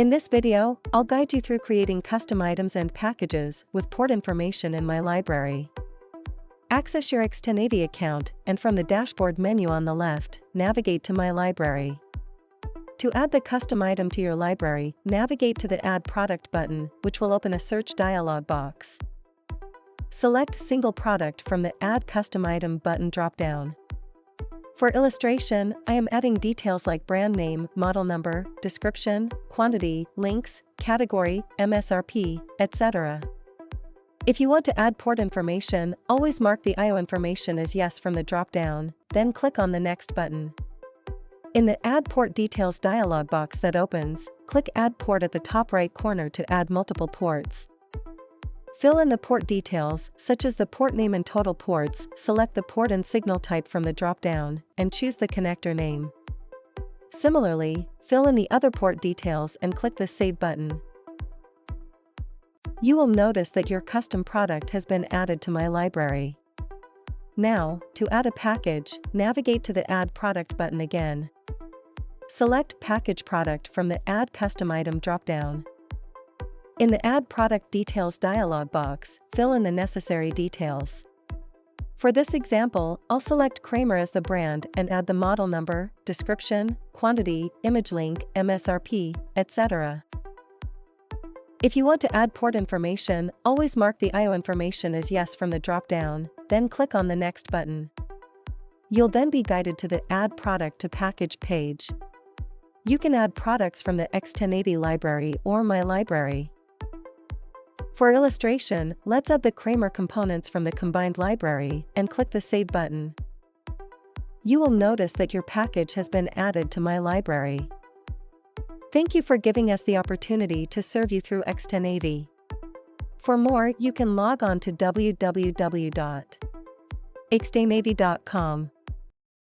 In this video, I'll guide you through creating custom items and packages with port information in my library. Access your XTEN-AV account, and from the dashboard menu on the left, navigate to My Library. To add the custom item to your library, navigate to the Add Product button, which will open a search dialog box. Select Single Product from the Add Custom Item button drop-down. For illustration, I am adding details like brand name, model number, description, quantity, links, category, MSRP, etc. If you want to add port information, always mark the IO information as yes from the drop-down, then click on the Next button. In the Add Port Details dialog box that opens, click Add Port at the top right corner to add multiple ports. Fill in the port details, such as the port name and total ports, select the port and signal type from the drop-down, and choose the connector name. Similarly, fill in the other port details and click the Save button. You will notice that your custom product has been added to my library. Now, to add a package, navigate to the Add Product button again. Select Package Product from the Add Custom Item drop-down. In the Add Product Details dialog box, fill in the necessary details. For this example, I'll select Kramer as the brand and add the model number, description, quantity, image link, MSRP, etc. If you want to add port information, always mark the IO information as yes from the drop-down, then click on the Next button. You'll then be guided to the Add Product to Package page. You can add products from the XTEN-AV library or My Library. For illustration, let's add the Kramer components from the combined library and click the Save button. You will notice that your package has been added to My Library. Thank you for giving us the opportunity to serve you through XTEN-AV. For more, you can log on to www.xtenav.com.